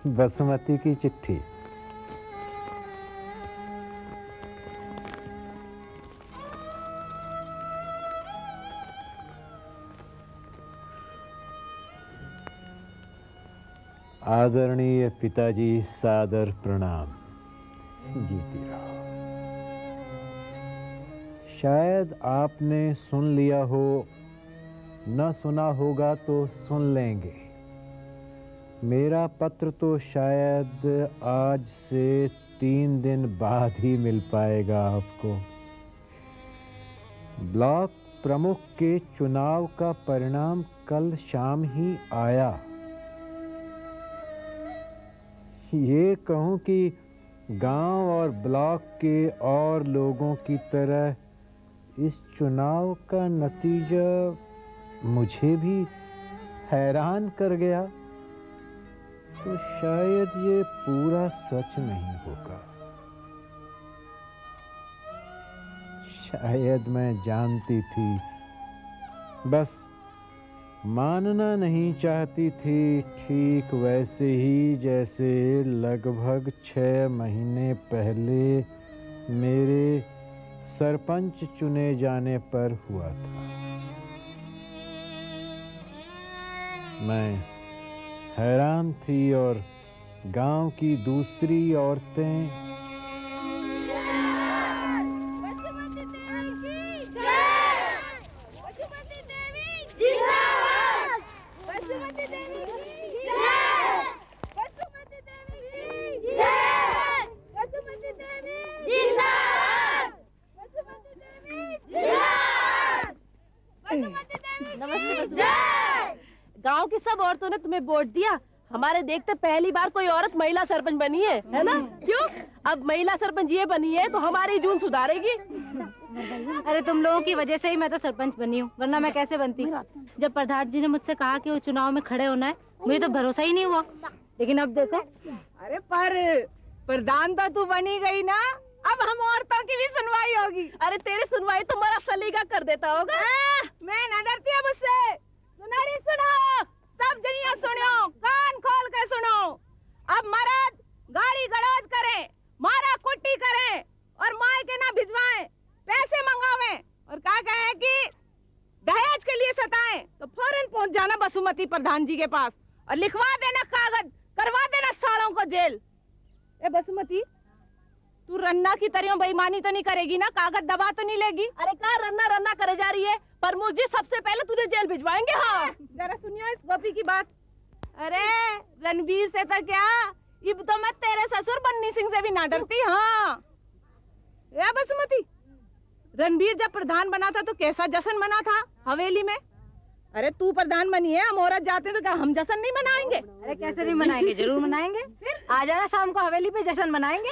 बसुमती की चिट्ठी। आदरणीय पिताजी, सादर प्रणाम। जीती रहो। शायद आपने सुन लिया हो, न सुना होगा तो सुन लेंगे। मेरा पत्र तो शायद आज से 3 दिन बाद ही मिल पाएगा आपको। ब्लॉक प्रमुख के चुनाव का परिणाम कल शाम ही आया। ये कहूं कि गांव और ब्लॉक के और लोगों की तरह इस चुनाव का नतीजा मुझे भी हैरान कर गया, तो शायद ये पूरा सच नहीं होगा। शायद मैं जानती थी, बस मानना नहीं चाहती थी। ठीक वैसे ही जैसे लगभग 6 महीने पहले मेरे सरपंच चुने जाने पर हुआ था। मैं हैरान थी और गांव की दूसरी औरतें गांव की सब औरतों ने तुम्हें वोट दिया। हमारे देखते पहली बार कोई औरत महिला सरपंच बनी है ना? क्यों? अब महिला सरपंच ये बनी है तो हमारी जून सुधारेगी। अरे तुम लोगों की वजह से ही मैं तो सरपंच बनी हूँ, वरना मैं कैसे बनती। जब प्रधान जी ने मुझसे कहा कि वो चुनाव में खड़े होना है, मुझे तो भरोसा ही नहीं हुआ। लेकिन अब देखो। अरे पर प्रधान तो तू बनी गई ना, अब हम औरतों की भी सुनवाई होगी। अरे तेरी सुनवाई तो मेरा सलीका कर देता होगा। मैं ना डरती है मुझसे। सुनारी सुनो, सब जनिया सुनो, कान खोल के सुनो। अब मर्द गाड़ी गड़ौज करे, मारा कुट्टी करे और माय के ना भिजवाएं, पैसे मंगावे और क्या कहे कि दहेज के लिए सताएं, तो फौरन पहुंच जाना बसुमती प्रधान जी के पास और लिखवा देना कागज, करवा देना सालों को जेल। ए बसुमती, तू रन्ना की तरह बेईमानी तो नहीं करेगी ना? कागज दबा तो नहीं लेगी? अरे क्या रन्ना रन्ना करे जा रही है? पर मुझे सबसे पहले तुझे जेल भिजवाएंगे। हाँ जरा सुनियो इस गोपी की बात। अरे रणबीर से तो क्या, अब तो मैं तेरे ससुर बन्नी सिंह से भी ना डरती। हाँ या बसुमती, रणबीर जब प्रधान बना था तो कैसा जश्न मना था हवेली में? अरे तू प्रधान बनी है, हम औरत जाते तो क्या हम जश्न नहीं मनाएंगे? अरे कैसे नहीं मनाएंगे, जरूर मनाएंगे। आ जाना शाम को हवेली पे, जश्न मनाएंगे।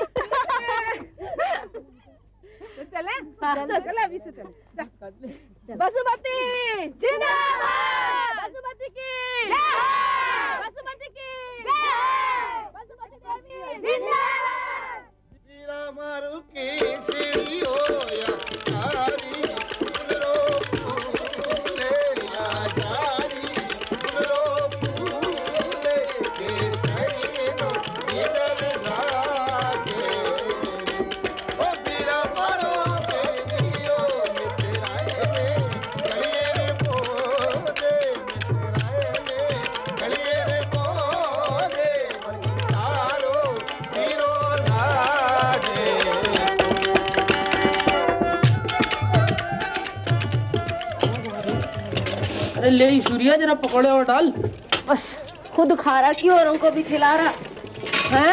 तो चले? चल अभी से चल। बसुमती जिंदाबाद, बसुमती की जय, बसुमती की जय, बसुमती देवी जिंदाबाद। तेरा मारू की सीढ़ी हो या तारी रो फूले या जारी रो फूले के सरी रो इधर लागे ओ तेरा मारू के दियो मित्राए में गलिए रे पोदे, मित्राए में गलिए रे पोदे सारो हीरो लागे। अरे ले सूर्या, जरा पकौड़े और डाल। बस खुद खा रहा कि औरों को भी खिला रहा है।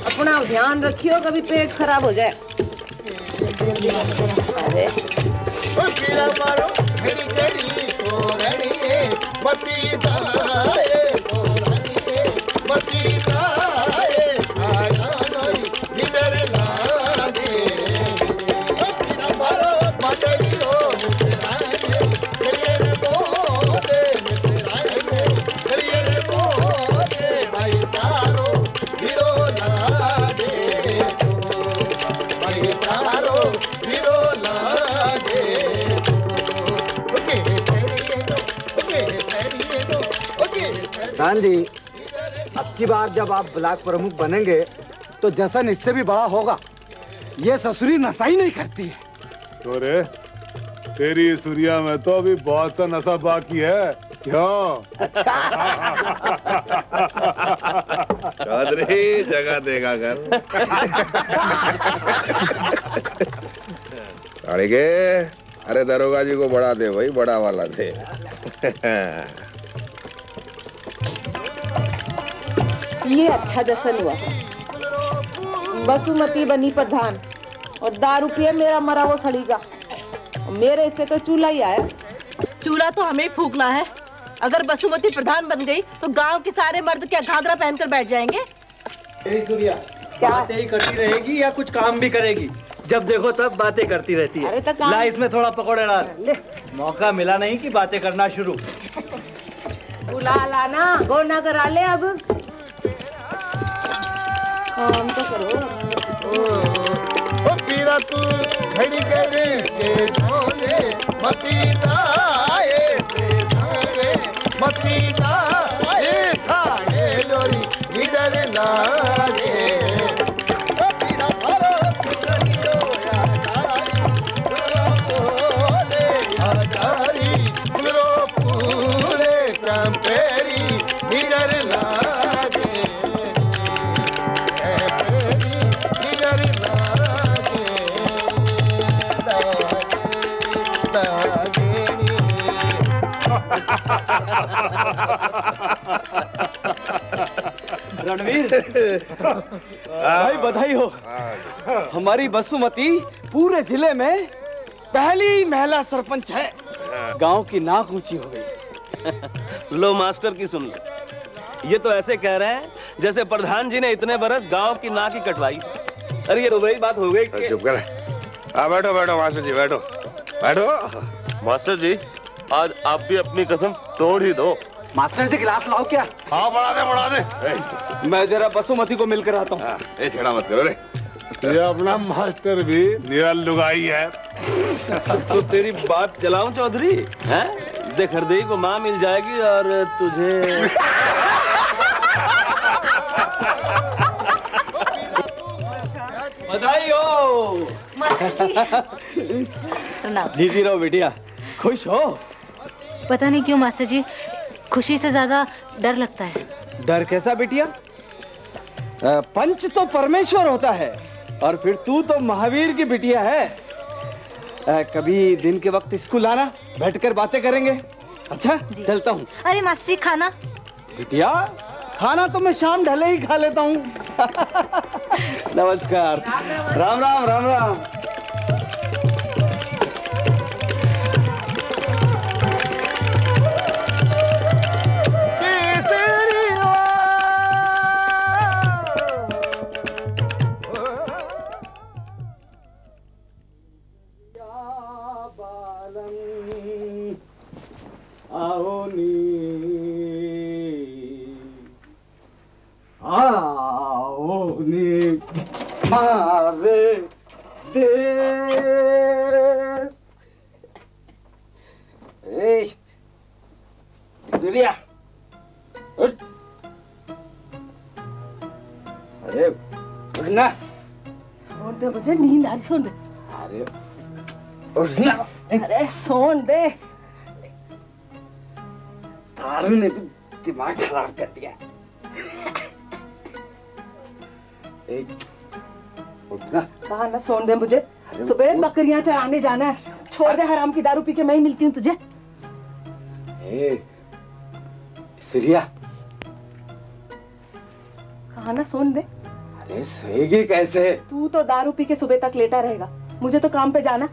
अपना ध्यान रखियो, कभी पेट खराब हो जाए। अरे पीरा मारो घड़ी घड़ी तोरणी मती जाए तोरणी मती जाए आया नोरी इधर लागे पीरा मारो मदली हो मित्राने करियर बोदे मित्राने करियर बोदे भाई सारो वीरो लागे भाई सारो वीरो लागे प्रधान जी, अब की बार जब आप ब्लॉक प्रमुख बनेंगे तो जश्न इससे भी बड़ा होगा। ये ससुरी नशा ही नहीं करती है। तो रे तेरी सूर्या में तो अभी बहुत सा नशा बाकी है। क्यों? चौधरी जगह देगा घर। के अरे दरोगा जी को बड़ा दे भाई, बड़ा वाला दे। ये अच्छा जश्न हुआ। बसुमती बनी प्रधान और दारू पिए मेरा मरा वो सड़ीगा। मेरे इससे तो चूल्हा ही आया। चूल्हा तो हमें ही फूकना है। अगर बसुमती प्रधान बन गई तो गांव के सारे मर्द क्या घाघरा पहनकर बैठ जाएंगे? सूर्या, बातें ही करती रहेगी या कुछ काम भी करेगी? जब देखो तब बातें करती रहती है। ला इसमें थोड़ा पकौड़े डाल। मौका मिला नहीं कि बातें करना शुरू। बुला लाना, गो ना करा ले। अब काम तो करो। ओ पीरा तू घड़ी घड़ी से झोले मती जाए से झोले मती जाए साड़े लोरी इधर लागे ओ पीरा मारो कुसरियो या बोले या जारी रो पूरे चंपेरी इधर लागे रणवीर भाई बधाई हो। हमारी बसुमती पूरे जिले में पहली महिला सरपंच है। गांव की नाक ऊंची हो गई। लो मास्टर की सुन लो। ये तो ऐसे कह रहे हैं जैसे प्रधान जी ने इतने बरस गांव की नाक ही कटवाई। अरे ये तो वही बात हो गई कि... चुप कर। बैठो बैठो मास्टर जी, बैठो बैठो। मास्टर जी आज आप भी अपनी कसम तोड़ ही दो। मास्टर जी गिलास लाओ क्या? हाँ बढ़ा दे। मैं जरा बसुमती को मिलकर आता हूँ। ये छेड़ा मत करो रे। ये अपना मास्टर भी निरल लुगाई है। तो तेरी बात चलाऊं चौधरी? हैं? देख हरदई को माँ मिल जाएगी और तुझे बधाई हो। जीती रहो बेटिया। खुश हो? पता नहीं क्यों मास्टर जी, खुशी से ज्यादा डर लगता है। डर कैसा बेटिया? पंच तो परमेश्वर होता है और फिर तू तो महावीर की बिटिया है। कभी दिन के वक्त स्कूल आना, बैठकर बातें करेंगे। अच्छा चलता हूँ। अरे मास्टर जी खाना? बिटिया खाना तो मैं शाम ढले ही खा लेता हूँ। नमस्कार। राम राम राम राम। मारे दे सूर्या, अरे उठना। सोन दे मुझे, नींद आ रही। सोन दे। अरे उठना। अरे सोन दे। तारू ने भी दिमाग खराब कर दिया। उठना। ना सोन दे मुझे। सुबह बकरियां चराने जाना है। छोड़ दे, हराम की दारू पी के मैं ही मिलती हूँ तुझे। सूर्या, खाना सोने दे। अरे सोएगी कैसे? तू तो दारू पी के सुबह तक लेटा रहेगा, मुझे तो काम पे जाना।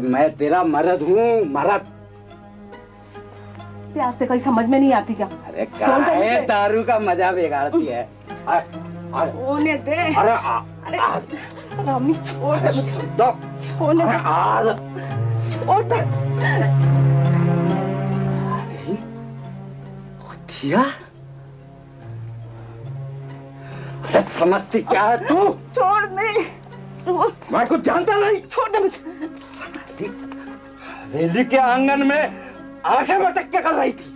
मैं तेरा मर्द हूँ, मर्द। प्यार से कोई समझ में नहीं आती क्या? अरे काहे दारू का मजा बिगाड़ती है? सोने दे। अरे रामी छोड़ दे मुझे। सोने दे। छोड़ दे। किया? अरे समझती क्या है तू? छोड़ नहीं। मैं कुछ जानता नहीं। छोड़ दे मुझे। हवेली के आंगन में आंखें मटक के कर रही थी।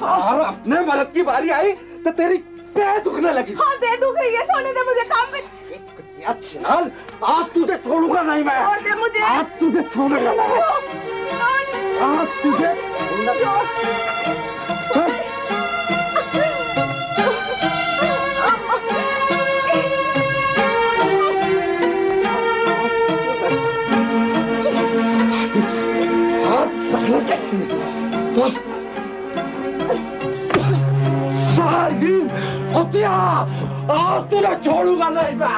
और अपने मर्द की बारी आई तो तेरी पैर दुखने लगी। हाँ दे दुख रही है, सोने दे मुझे काम पे। चिनाल, आज तुझे छोड़ूंगा नहीं मैं। छोड़ दे मुझे। आज तुझे छोड़ूंगा नहीं। आज तुझे छोड़। साली कुतिया, आज तुझे छोड़ूंगा नहीं मैं।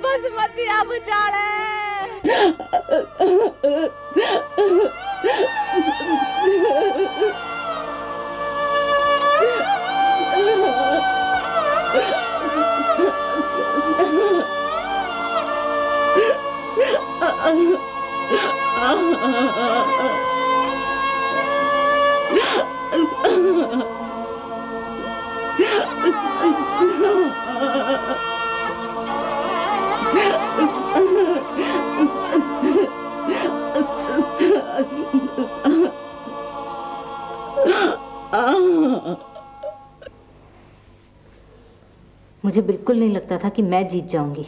बस मत अब जाड़े। मुझे बिल्कुल नहीं लगता था कि मैं जीत जाऊंगी।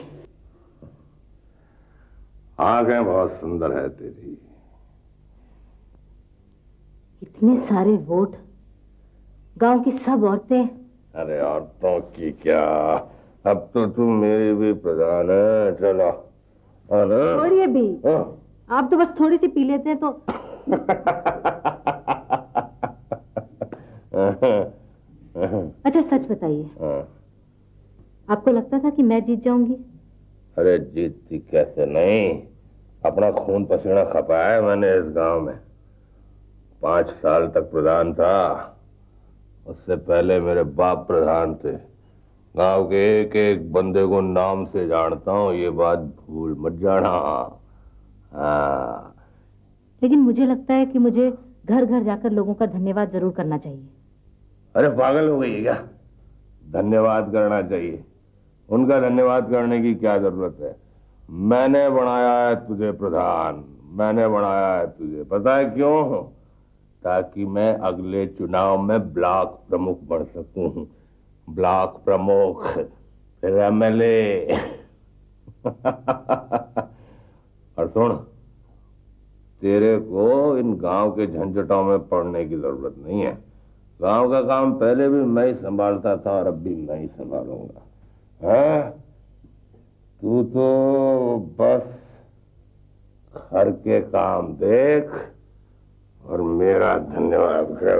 आंखें बहुत सुंदर है तेरी। इतने सारे वोट, गांव की सब औरतें। अरे औरतों की क्या, अब तो तू मेरी भी प्रधान है। चलो छोड़िए भी, आप तो बस थोड़ी सी पी लेते हैं तो। अच्छा सच बताइए, आपको लगता था कि मैं जीत जाऊंगी? अरे जीतती कैसे नहीं, अपना खून पसीना खपाया मैंने इस गांव में। 5 साल तक प्रधान था, उससे पहले मेरे बाप प्रधान थे। गांव के एक एक बंदे को नाम से जानता हूँ, ये बात भूल मत जाना। हाँ। लेकिन मुझे लगता है कि मुझे घर घर जाकर लोगों का धन्यवाद जरूर करना चाहिए। अरे पागल हो गई क्या? धन्यवाद करना चाहिए, उनका धन्यवाद करने की क्या जरूरत है? मैंने बनाया है तुझे प्रधान, मैंने बनाया है तुझे, पता है क्यों? ताकि मैं अगले चुनाव में ब्लॉक प्रमुख बन सकूं। ब्लॉक प्रमुख, फिर एमएलए। और सुन, तेरे को इन गांव के झंझटों में पड़ने की जरूरत नहीं है। गांव का काम पहले भी मैं ही संभालता था और अब भी मैं ही संभालूंगा। हाँ? तू तो बस घर के काम देख और मेरा धन्यवाद कर,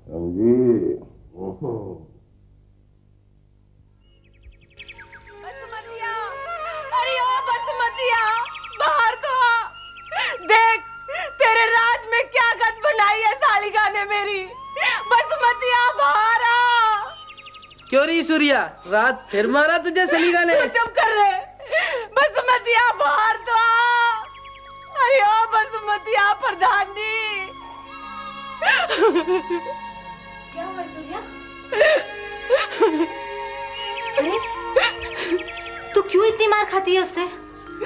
समझी? बसमतिया, अरे ओ बसमतिया, बाहर तो आ। देख तेरे राज में क्या गत बनाई है सालिका ने मेरी। बसमतिया बाहर आ। क्यों रही सूर्या, रात फिर मारा तुझे सलीका ने? चुप कर रहे। बसमतिया बाहर तो आ। अरे ओ बसमतिया प्रधानी। क्या हुआ सूर्या? अरे तू क्यों इतनी मार खाती है उससे?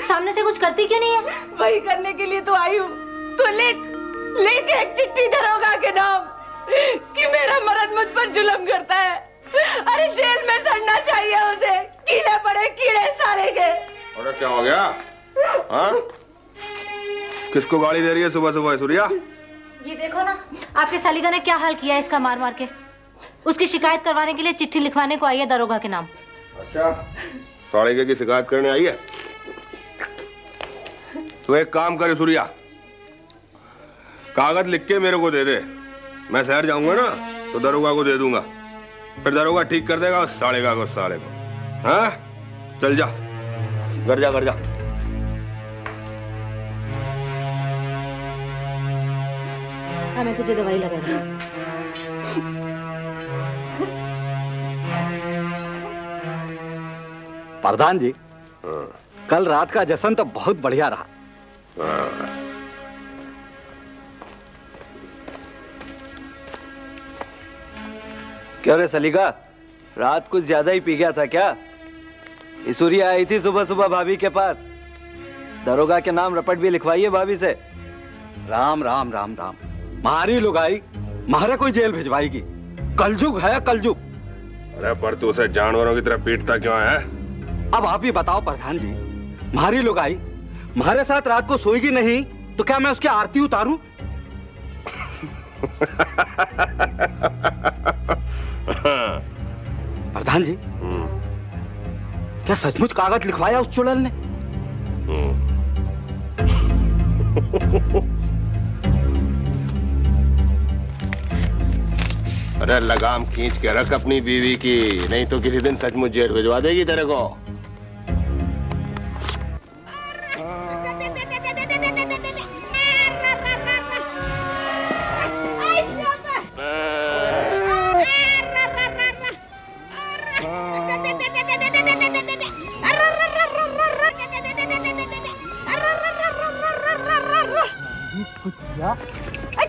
सामने से कुछ करती क्यों नहीं है? वही करने के लिए तो आई हूँ। तो लिख एक चिट्ठी दरोगा के नाम कि मेरा मर्द मुझ पर जुल्म करता है। अरे जेल में सड़ना चाहिए उसे, कीड़े पड़े कीड़े सारे के। अरे क्या हो गया? हाँ? किसको गाली दे रही है सुबह सुबह सूर्या? ये देखो ना, आपके सालिका ने क्या हाल किया है इसका मार मार के। उसकी शिकायत करवाने के लिए चिट्ठी लिखवाने को आई है दरोगा के नाम। अच्छा, सालिके की शिकायत करने आई है? तो एक काम करे सूर्या, कागज लिख के मेरे को दे दे, मैं शहर जाऊंगा ना तो दरोगा को दे दूंगा, फिर दरोगा ठीक कर देगा उस साले को। हाँ चल जा, घर जा, घर जा। हाँ मैं तुझे दवाई लगा दूँ। प्रधान जी, कल रात का जश्न तो बहुत बढ़िया रहा। क्यों रे सलीका, रात कुछ ज्यादा ही पी गया था क्या? सूर्या आई थी सुबह सुबह भाभी के पास, दरोगा के नाम रपट भी लिखवाइए भाभी से। राम राम राम राम, मारी लुगाई मारे कोई जेल भिजवाएगी। कलजुग है कलजुग। अरे पर तू उसे जानवरों की तरह पीटता क्यों है? अब आप ही बताओ प्रधान जी, मारी लुगाई हमारे साथ रात को सोएगी नहीं तो क्या मैं उसकी आरती उतारूं? प्रधान जी, क्या सचमुच कागज लिखवाया उस चुड़ैल ने? अरे लगाम खींच के रख अपनी बीवी की, नहीं तो किसी दिन सचमुच जेल भिजवा देगी तेरे को।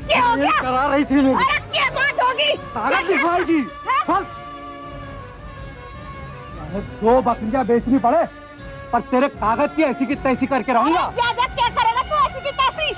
क्या हो गया? करा रही थी मेरी। अरे क्या बात होगी? कागज लिखवाएगी। दो बकरियां बेचनी पड़े पर तेरे कागज की ऐसी की तैसी करके रहूंगा। ज्यादा क्या करेगा तू ऐसी की तैसी?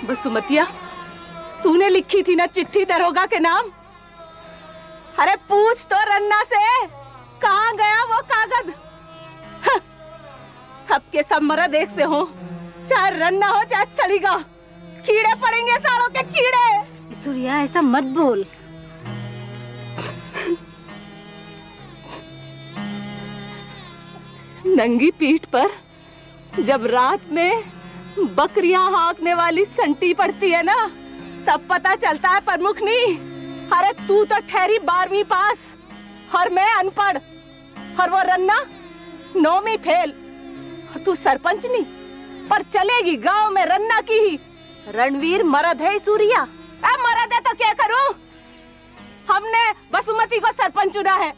बसुमतिया, तूने लिखी थी ना चिट्ठी दरोगा के नाम? अरे पूछ तो रन्ना से, कहाँ गया वो कागज? सबके सब मर्द एक से हो, चाहे रन्ना हो चाहे सलीगा, कीड़े पड़ेंगे सालों के कीड़े। सूर्या ऐसा मत बोल। नंगी पीठ पर जब रात में बकरियां हाँकने वाली संटी पड़ती है ना, तब पता चलता है प्रमुख नहीं। अरे तू तो ठहरी 12वीं पास और मैं अनपढ़, और वो रन्ना 9वीं फेल, और तू सरपंच नहीं, पर चलेगी गांव में रन्ना की ही। रणवीर मर्द है सूर्या। मर्द है तो क्या करूं? हमने बसुमती को सरपंच चुना है।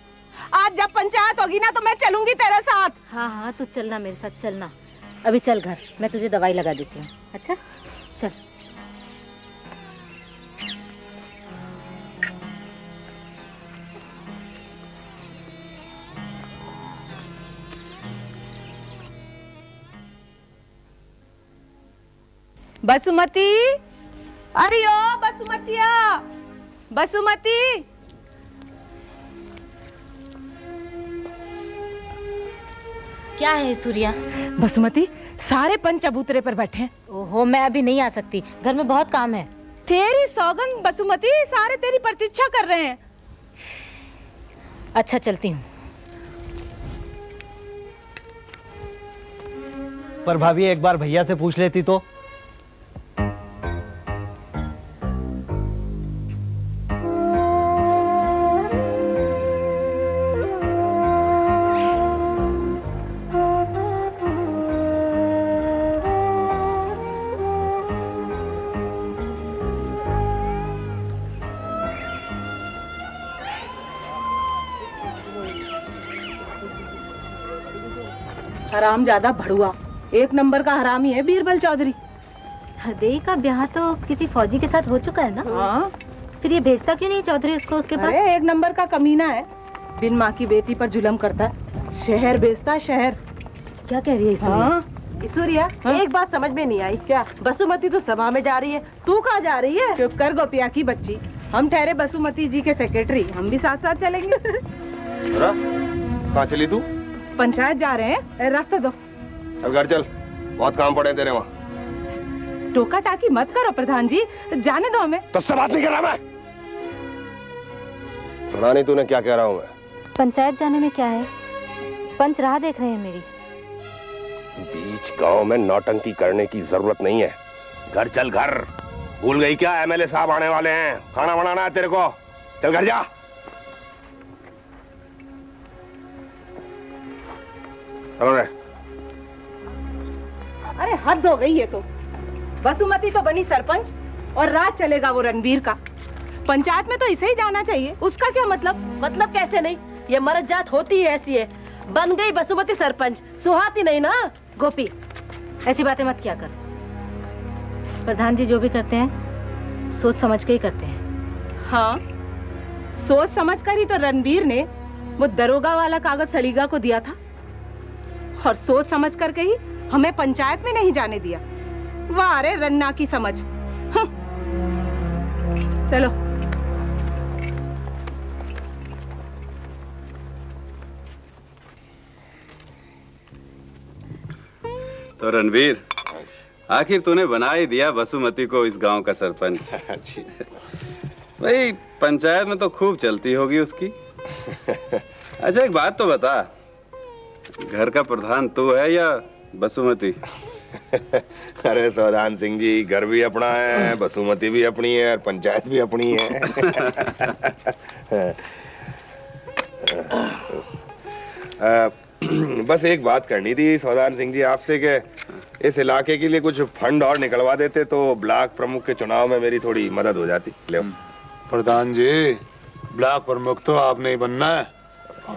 आज जब पंचायत होगी ना तो मैं चलूंगी तेरे साथ। हाँ हाँ तू चलना मेरे साथ, चलना। अभी चल घर, मैं तुझे दवाई लगा देती हूँ। अच्छा चल। बसुमती, अरे ओ बसुमतिया, बसुमती। क्या है सूर्या? बसुमती, सारे पंच चबूतरे पर बैठे हैं। ओहो, मैं अभी नहीं आ सकती, घर में बहुत काम है। तेरी सौगंध बसुमती, सारे तेरी प्रतीक्षा कर रहे हैं। अच्छा चलती हूँ। पर भाभी एक बार भैया से पूछ लेती तो। हराम ज्यादा भड़ुआ, एक नंबर का हरामी है बीरबल चौधरी। हरदेई का ब्याह तो किसी फौजी के साथ हो चुका है ना? हाँ। फिर ये भेजता क्यों नहीं चौधरी उसको उसके पास? अरे एक नंबर का कमीना है, बिन माँ की बेटी पर जुल्म करता है, शहर बेचता है शहर। क्या कह रही है सूर्या? हाँ। सूर्या, एक बात समझ में नहीं आई। क्या? बसुमती तो सभा में जा रही है, तू कहाँ जा रही है? चुप कर गोपिया की बच्ची, हम ठहरे बसुमती जी के सेक्रेटरी, हम भी साथ साथ चलेंगे। कहाँ चली तू? पंचायत जा रहे हैं, रास्ता दो। चल घर चल, बहुत काम पड़े तेरे वहाँ। टोका टाकी मत करो प्रधान जी, जाने दो हमें। तुझसे बात नहीं कर रहा मैं। सुना नहीं तूने क्या कह रहा हूँ मैं? पंचायत जाने में क्या है? पंच राह देख रहे हैं मेरी। बीच गांव में नौटंकी करने की जरूरत नहीं है। घर चल घर। भूल गई क्या एमएलए साहब आने वाले हैं, खाना बनाना है तेरे को। चल घर जा। चलो रे। अरे हद हो गई ये तो। बसुमती तो बनी सरपंच और राज चलेगा वो रणवीर का। पंचायत में तो इसे ही जाना चाहिए, उसका क्या मतलब? मतलब कैसे नहीं, ये मर्द जात होती ही ऐसी है। बन गई बसुमती सरपंच, सुहाती नहीं ना। गोपी, ऐसी बातें मत किया कर। प्रधान जी जो भी करते हैं सोच समझ के ही करते हैं। हाँ, सोच समझ कर ही तो रणवीर ने वो दरोगा वाला कागज सलीगा को दिया था, और सोच समझ करके ही हमें पंचायत में नहीं जाने दिया। वाह रे रन्ना की समझ। चलो। तो रणवीर, आखिर तूने बना ही दिया बसुमती को इस गांव का सरपंच। भाई पंचायत में तो खूब चलती होगी उसकी। अच्छा एक बात तो बता, घर का प्रधान तू है या बसुमती? अरे सौदान सिंह जी, घर भी अपना है, बसुमती भी अपनी है और पंचायत भी अपनी है। बस एक बात करनी थी सौदान सिंह जी आपसे कि इस इलाके के लिए कुछ फंड और निकलवा देते तो ब्लॉक प्रमुख के चुनाव में मेरी थोड़ी मदद हो जाती। ले प्रधान जी, ब्लॉक प्रमुख तो आप नहीं बनना है,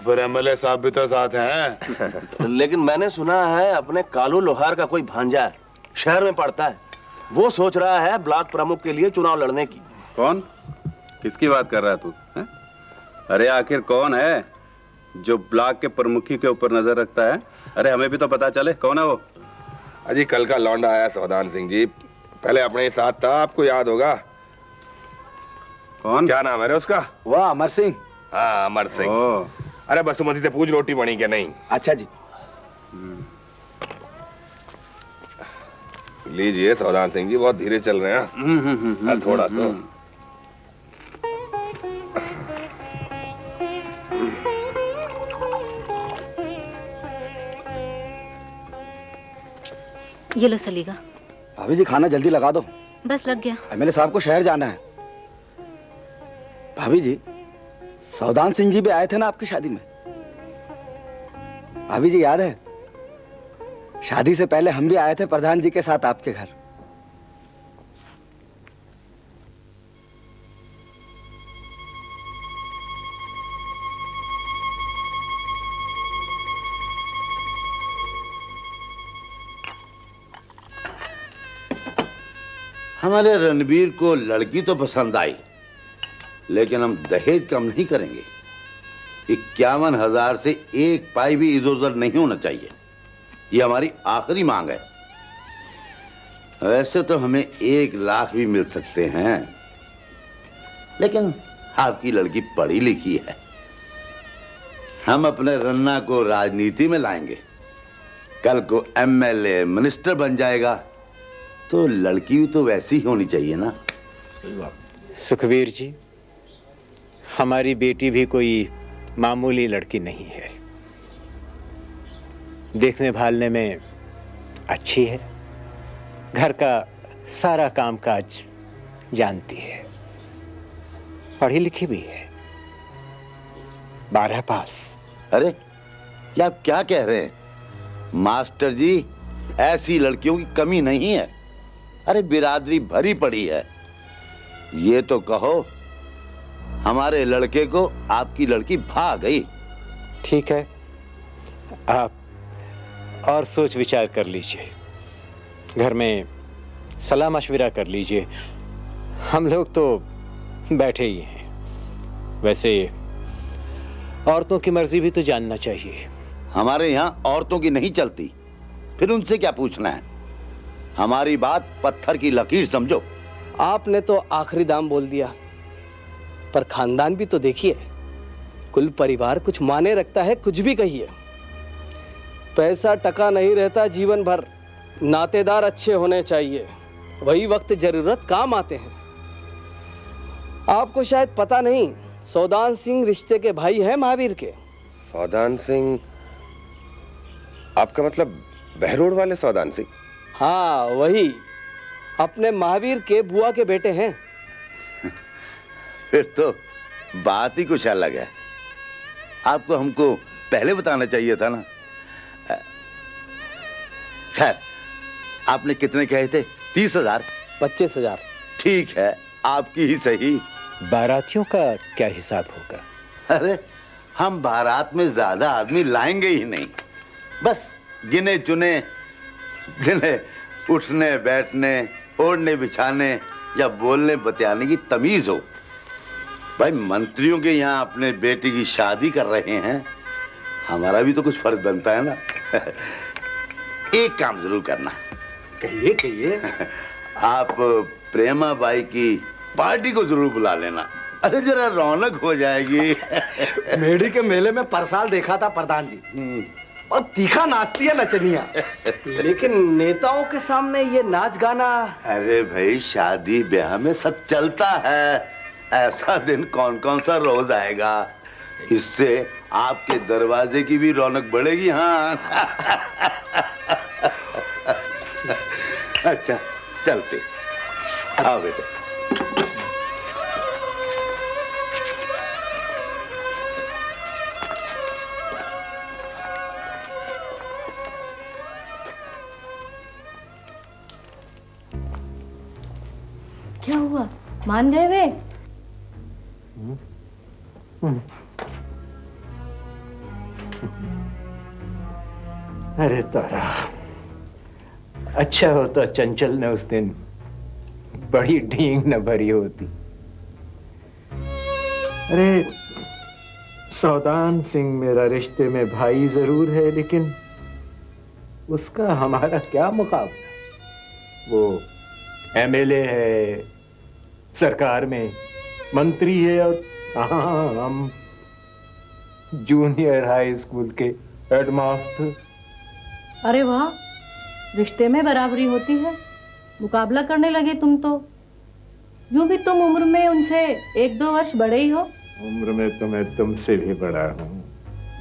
फिर एमएलए साहब भी तो साथ हैं। लेकिन मैंने सुना है अपने कालू लोहार का कोई भांजा है, शहर में पढ़ता है, वो सोच रहा है ब्लॉक प्रमुख के लिए चुनाव लड़ने की। कौन? किसकी बात कर रहा है तू? अरे आखिर कौन है जो ब्लॉक के प्रमुखी के ऊपर नजर रखता है? अरे हमें भी तो पता चले कौन है वो। अजी कल का लौंडा आया सौदान सिंह जी, पहले अपने साथ था, आपको याद होगा। कौन? क्या नाम है रे उसका? वाह, अमर सिंह। हाँ अमर सिंह। अरे बसुमती से पूछ रोटी बनी क्या नहीं। अच्छा जी। लीजिए सौदान सिंह जी, बहुत धीरे चल रहे हैं। थोड़ा तो ये लो सलीगा। भाभी जी खाना जल्दी लगा दो। बस लग गया। एमएलए साहब को शहर जाना है। भाभी जी, सौदान सिंह जी भी आए थे ना आपकी शादी में? भाभी जी याद है? शादी से पहले हम भी आए थे प्रधान जी के साथ आपके घर। हमारे रणवीर को लड़की तो पसंद आई, लेकिन हम दहेज कम नहीं करेंगे। 51,000 से एक पाई भी इधर उधर नहीं होना चाहिए, ये हमारी आखिरी मांग है। वैसे तो हमें 1 लाख भी मिल सकते हैं, लेकिन आपकी लड़की पढ़ी लिखी है। हम अपने रन्ना को राजनीति में लाएंगे, कल को एमएलए मिनिस्टर बन जाएगा, तो लड़की भी तो वैसी ही होनी चाहिए ना। सुखवीर जी, हमारी बेटी भी कोई मामूली लड़की नहीं है। देखने भालने में अच्छी है, घर का सारा कामकाज जानती है, पढ़ी लिखी भी है, 12 पास। अरे ये आप क्या कह रहे हैं मास्टर जी? ऐसी लड़कियों की कमी नहीं है। अरे बिरादरी भरी पड़ी है। ये तो कहो हमारे लड़के को आपकी लड़की भा गई। ठीक है, आप और सोच विचार कर लीजिए। घर में सलाह मशविरा कर लीजिए। हम लोग तो बैठे ही हैं। वैसे औरतों की मर्जी भी तो जानना चाहिए। हमारे यहाँ औरतों की नहीं चलती, फिर उनसे क्या पूछना है? हमारी बात पत्थर की लकीर समझो। आपने तो आखिरी दाम बोल दिया, पर खानदान भी तो देखिए। कुल परिवार कुछ माने रखता है, कुछ भी कहिए। पैसा टका नहीं रहता जीवन भर, नातेदार अच्छे होने चाहिए, वही वक्त जरूरत काम आते हैं। आपको शायद पता नहीं, सौदान सिंह रिश्ते के भाई हैं महावीर के। सौदान सिंह? आपका मतलब बहरोड वाले सौदान सिंह? हाँ वही, अपने महावीर के बुआ के बेटे हैं। फिर तो बात ही कुछ अलग है। आपको हमको पहले बताना चाहिए था ना। खैर, आपने कितने कहे थे? 30,000? 25,000। ठीक है, आपकी ही सही। बारातियों का क्या हिसाब होगा? अरे हम बारात में ज्यादा आदमी लाएंगे ही नहीं, बस गिने चुने जिन्हें उठने बैठने ओढ़ने बिछाने या बोलने बतियाने की तमीज हो। भाई मंत्रियों के यहाँ अपने बेटे की शादी कर रहे हैं, हमारा भी तो कुछ फर्ज बनता है ना। एक काम जरूर करना। कहिए कहिए। आप प्रेमा बाई की पार्टी को जरूर बुला लेना। अरे जरा रौनक हो जाएगी। मेढ़ी के मेले में परसाल देखा था प्रधान जी, और तीखा नाचती है नचनिया। लेकिन नेताओं के सामने ये नाच गाना। अरे भाई शादी ब्याह में सब चलता है, ऐसा दिन कौन कौन सा रोज आएगा। इससे आपके दरवाजे की भी रौनक बढ़ेगी। हाँ। अच्छा चलते, आओ बेटे। क्या हुआ, मान गए वे? अरे तारा, अच्छा होता चंचल ने उस दिन बड़ी ढींग न भरी होती। अरे सौदान सिंह मेरा रिश्ते में भाई जरूर है, लेकिन उसका हमारा क्या मुकाबला। वो एमएलए है, सरकार में मंत्री है, और हम जूनियर हाई स्कूल के हेडमास्टर। अरे वाह, रिश्ते में बराबरी होती है, मुकाबला करने लगे तुम तो। यूं भी तुम उम्र में उनसे 1-2 वर्ष बड़े ही हो। उम्र में तो मैं तुमसे भी बड़ा हूँ।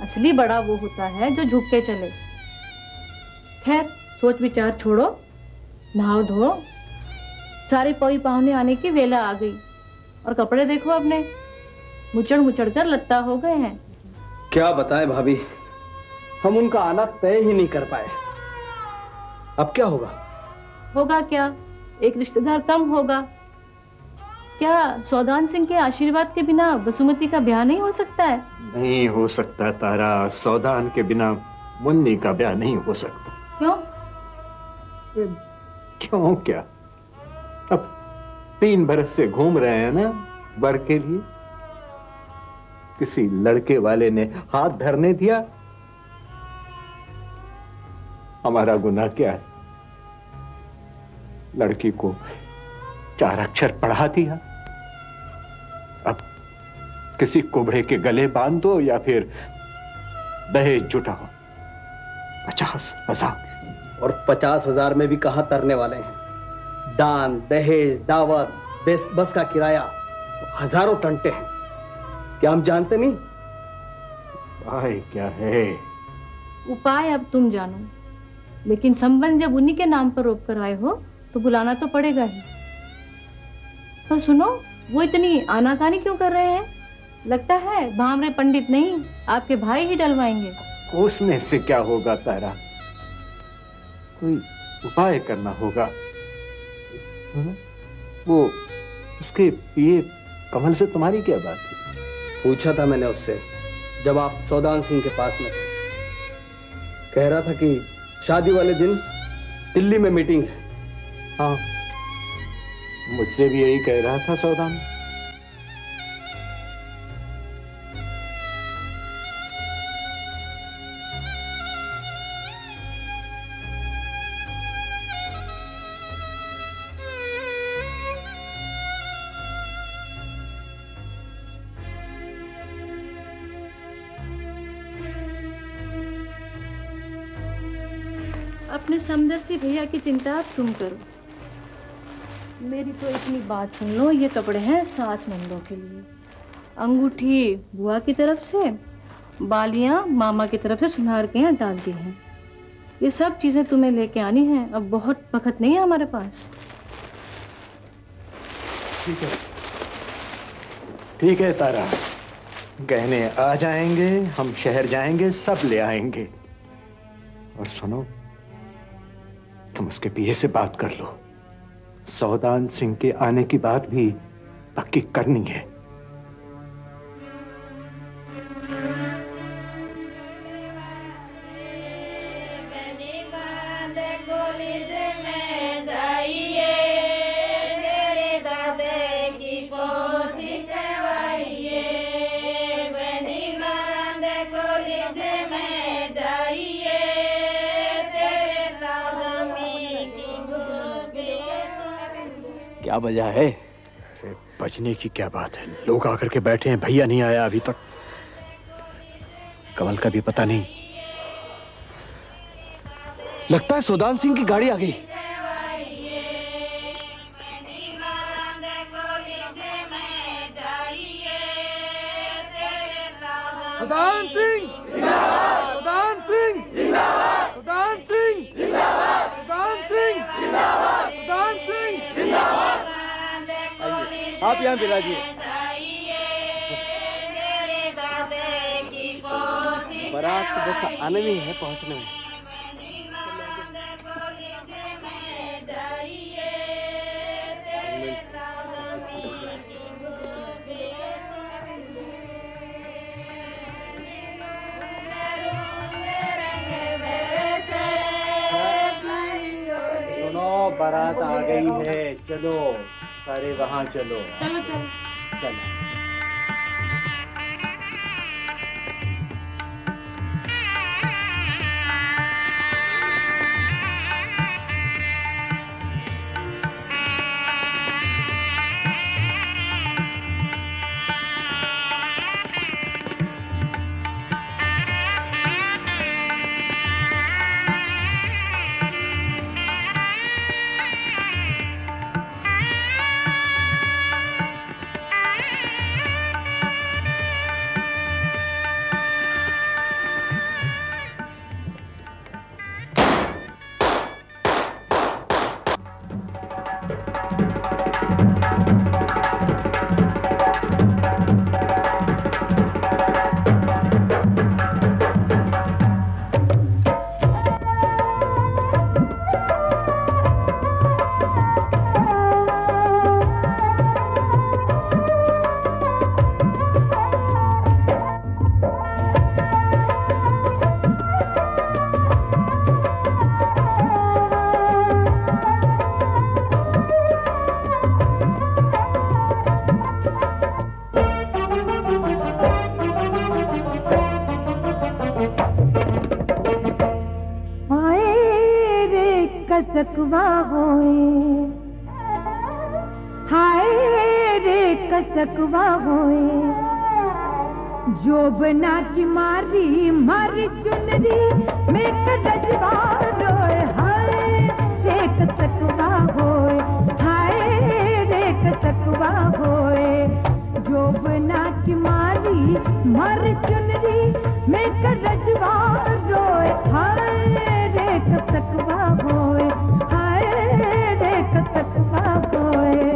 असली बड़ा वो होता है जो झुक के चले। खैर सोच विचार छोड़ो, नहाओ धो, सारे पई पाहुने आने की वेला आ गई। और कपड़े देखो अपने, मुचड़ मुचड़ कर लत्ता हो गए हैं। क्या बताएं भाभी, हम उनका आना तय ही नहीं कर पाए। अब क्या होगा? होगा क्या, एक रिश्तेदार कम होगा। क्या सौदान सिंह के आशीर्वाद के बिना बसुमती का ब्याह नहीं हो सकता है? नहीं हो सकता तारा, सौदान के बिना मुन्नी का ब्याह नहीं हो सकता। क्यों? क्यों क्या, अब 3 बरस से घूम रहे हैं ना वर के लिए। किसी लड़के वाले ने हाथ धरने दिया? हमारा गुनाह क्या है? लड़की को 4 अक्षर पढ़ा दिया, अब किसी कुबड़े के गले बांध दो या फिर दहेज जुटाओ। 50,000 और 50,000 में भी कहां तरने वाले हैं। दान दहेज दावत बस का किराया हजारों टंटे हैं। क्या हम जानते नहीं? उपाय क्या है? उपाय अब तुम जानो, लेकिन संबंध जब उन्हीं के नाम पर रोक कर आए हो तो बुलाना तो पड़ेगा ही। पर सुनो, वो इतनी आनाकानी क्यों कर रहे हैं? लगता है भामरे पंडित नहीं, आपके भाई ही डलवाएंगे। कोसने से क्या होगा तारा, कोई उपाय करना होगा। वो उसके पिए कमल से तुम्हारी क्या बात है? पूछा था मैंने उससे जब आप सौदान सिंह के पास में थे। कह रहा था कि शादी वाले दिन दिल्ली में मीटिंग है। हाँ मुझसे भी यही कह रहा था सौदान। अपने समदर्शी भैया की चिंता अब तुम करो। मेरी तो इतनी बात सुन लो, ये कपड़े हैं सास नंदों के लिए, अंगूठी बुआ की तरफ से, बालियां मामा की तरफ से सुनार के यहाँ डाल दी हैं। ये सब चीजें तुम्हें लेके आनी हैं, अब बहुत वक्त नहीं है हमारे पास। ठीक है तारा, गहने आ जाएंगे, हम शहर जाएंगे, सब ले आएंगे। और सुनो, तुम उसके पिए से बात कर लो, सौदान सिंह के आने की बात भी पक्की करनी है। क्या वजह है? बचने की क्या बात है, लोग आकर के बैठे हैं, भैया नहीं आया अभी तक, कमल का भी पता नहीं। लगता है सौदान सिंह की गाड़ी आ गई। सौदान सिंह जिंदाबाद, सौदान सिंह जिंदाबाद, सौदान सिंह जिंदाबाद, सौदान सिंह जिंदाबाद, सौदान सिंह जिंदाबाद। आप यहाँ बिराजिए। बारात तो बस आने में है, पहुँचने में। सुनो, बारात आ गई है, चलो सारे वहां चलो। चलो चलो चलो। कसकवा होए, हाय रे कसकवा होए, जोबना की मारी मर चुनरी में कजवा रोए, हाय रे कसकवा होए, हाय रे कसकवा होए, जोबना की मारी मर चुनरी में कजवा रोए, हाय रे कसकवा होए, हाय रे कसकवा होए।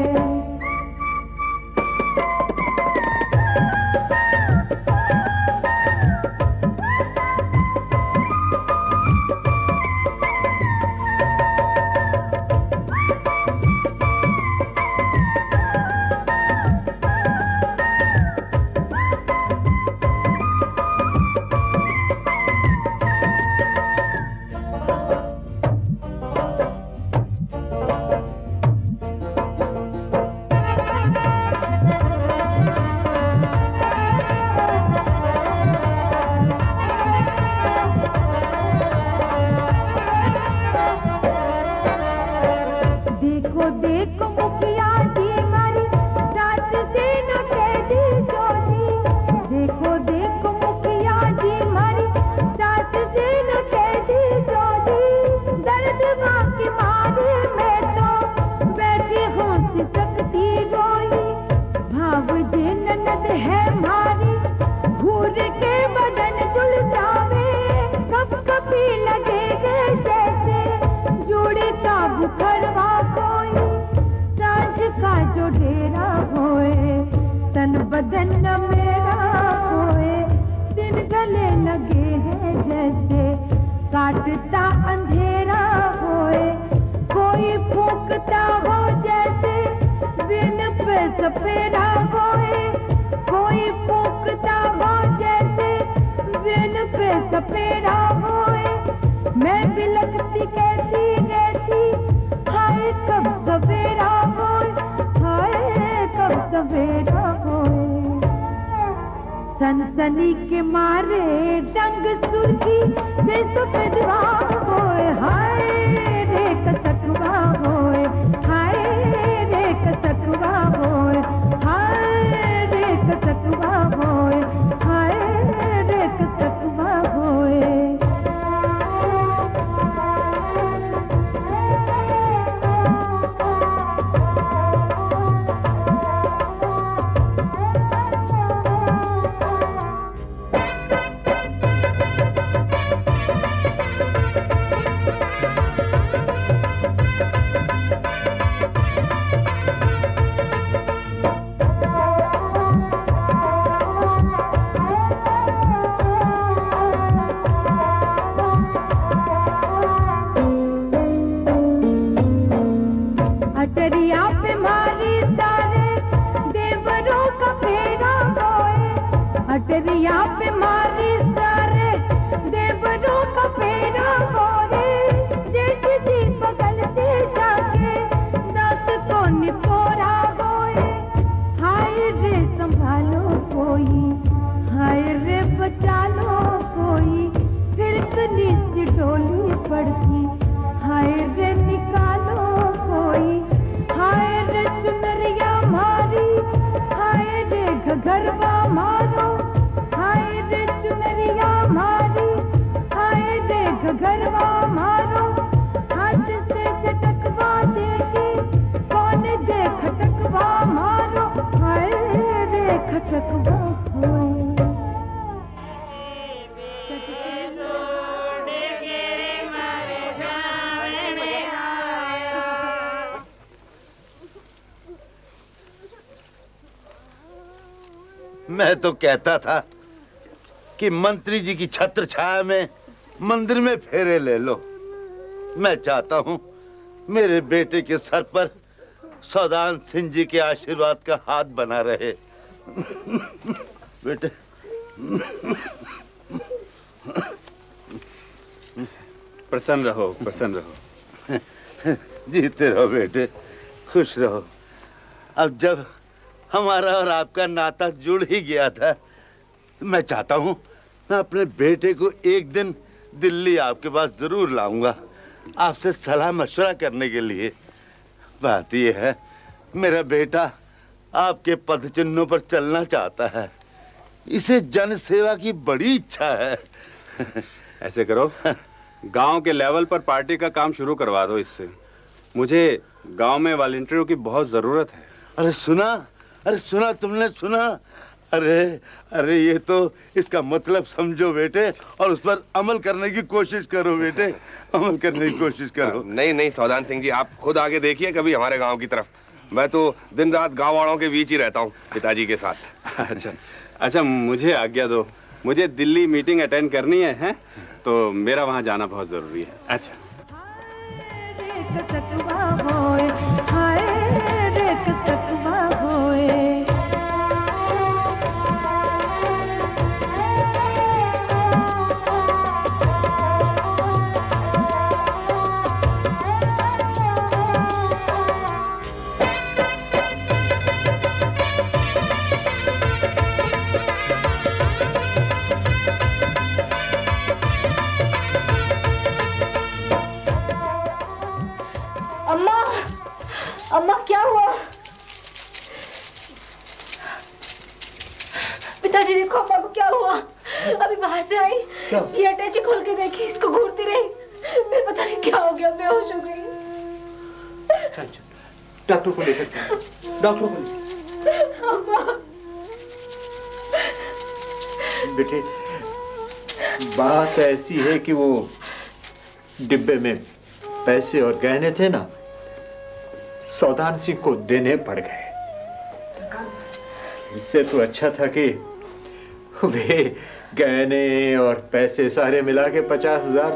देखो देखो मुखिया जी मारी सास से न कह दी जोजी। देखो देखो मुखिया जी मारी सास से न कह दी जोजी। दर्द के मारे मैं तो बैठी हूँ सिसकती रोई। भाव जे ननद है मारी घूर के बदन झुलसावे। कब कभी लगेगे जैसे जोड़े का बुखरवा कोई। सांझ का जो डेरा होए तन बदन न मेरा होए। दिन गले लगे हैं जैसे काटता अंधेरा होए। कोई फूंकता हो जैसे बिन पे सपेरा होए। कोई फूंकता हो जैसे बिन पे सपेरा होए। मैं बिलखती कहती रहती हाय कब सवेरा होए। हाय कब सवेरा होए। सनसनी के मारे रंग सुर्खी से सफेदवा होए। हाय रे कसकवा होए। हाय रे कसकवा होए। हाय रे कसकवा होए। हाय रे कसकवा होए। अटरिया पे मारी सारे देवरों का फेरा होए। अटरिया पे मारी सारे देवरों का फेरा होए। जेठ जी बगल से जाके दांत को निपोरा होए। हाय रे संभालो कोई। हाय रे बचा लो कोई। फिर कनी सी डोली पड़ती। हाय रे निकालो कोई। हाय रे चुनरिया मारी। हाय रे घघरवा मारो। हाय रे चुनरिया मारी। हाय रे घघरवा मारो। हाथ से झटकवा देगी कौन दे खटकवा मारो। हाय रे खटकवा होए। मैं तो कहता था कि मंत्री जी की छत्र छाया में मंदिर में फेरे ले लो। मैं चाहता हूं मेरे बेटे के सर पर सौदान सिंह जी के आशीर्वाद का हाथ बना रहे। बेटे प्रसन्न रहो, प्रसन्न रहो। जीते रहो बेटे, खुश रहो। अब जब हमारा और आपका नाता जुड़ ही गया था, मैं चाहता हूं मैं अपने बेटे को एक दिन दिल्ली आपके पास जरूर लाऊंगा, आपसे सलाह मशवरा करने के लिए। बात यह है, मेरा बेटा आपके पद चिन्हों पर चलना चाहता है। इसे जन सेवा की बड़ी इच्छा है। ऐसे करो, गांव के लेवल पर पार्टी का काम शुरू करवा दो इससे। मुझे गांव में वॉलंटियरों की बहुत जरूरत है। अरे सुना, अरे सुना, तुमने सुना? अरे ये तो इसका मतलब समझो बेटे, और उस पर अमल करने की कोशिश करो बेटे, अमल करने की कोशिश करो। नहीं नहीं सौदान सिंह जी, आप खुद आगे देखिए कभी हमारे गांव की तरफ। मैं तो दिन रात गांव वालों के बीच ही रहता हूँ पिताजी के साथ। अच्छा अच्छा, मुझे आज्ञा दो, मुझे दिल्ली मीटिंग अटेंड करनी है तो मेरा वहाँ जाना बहुत जरूरी है। अच्छा अम्मा क्या हुआ? पिताजी देखो अम्मा को क्या हुआ। अभी बाहर से आई, ये अटैची खोल के देखी, इसको घूरती रही, फिर पता नहीं क्या हो गया, बेहोश हो गई। डॉक्टर को लेकर डॉक्टर को अम्मा। बेटे, बात ऐसी है कि वो डिब्बे में पैसे और गहने थे ना, सौदान सिंह को देने पड़ गए। इससे तो अच्छा था कि वे गहने और पैसे सारे मिला के 50,000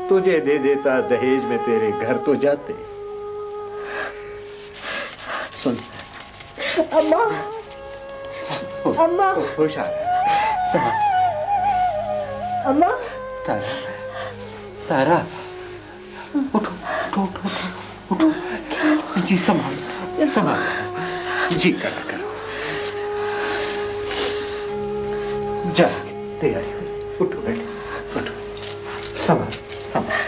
तुझे दे देता, दहेज में तेरे घर तो जाते। सुन अम्मा, अम्मा, होश आ रहा है। अम्मा, तारा, तारा, उठो, उठो, उठो, उठो, उठो। जी संभालो, संभालो, जी करा करो। जा, तैयारी करो, उठो बेटे, उठो, संभाल, संभाल,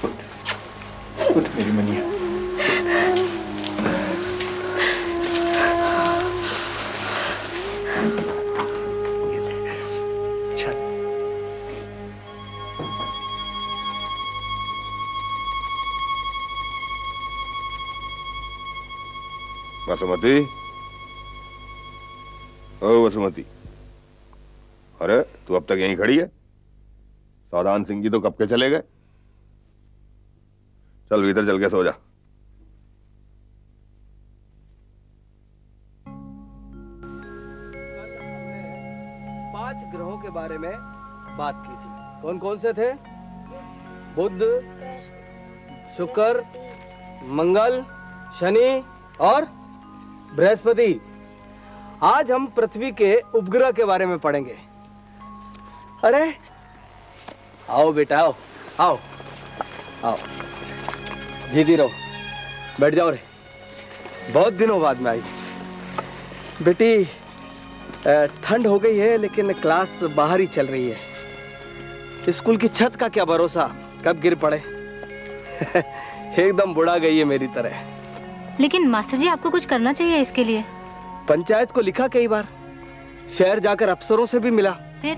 उठ, उठ मेरी मनिया। वसुमती, ओ वसुमती, अरे तू अब तक यहीं खड़ी है? सौदान सिंह जी तो कब के चले गए। चल भीतर चल के सो जा। पांच ग्रहों के बारे में बात की थी। कौन कौन से थे? बुध, शुक्र, मंगल, शनि और बृहस्पति। आज हम पृथ्वी के उपग्रह के बारे में पढ़ेंगे। अरे आओ बेटा, आओ आओ आओ, जीती रहो, बैठ जाओ रे। बहुत दिनों बाद में आई बेटी। ठंड हो गई है लेकिन क्लास बाहर ही चल रही है। स्कूल की छत का क्या भरोसा, कब गिर पड़े। एकदम बुढ़ा गई है मेरी तरह। लेकिन मास्टर जी आपको कुछ करना चाहिए इसके लिए। पंचायत को लिखा कई बार, शहर जाकर अफसरों से भी मिला, फिर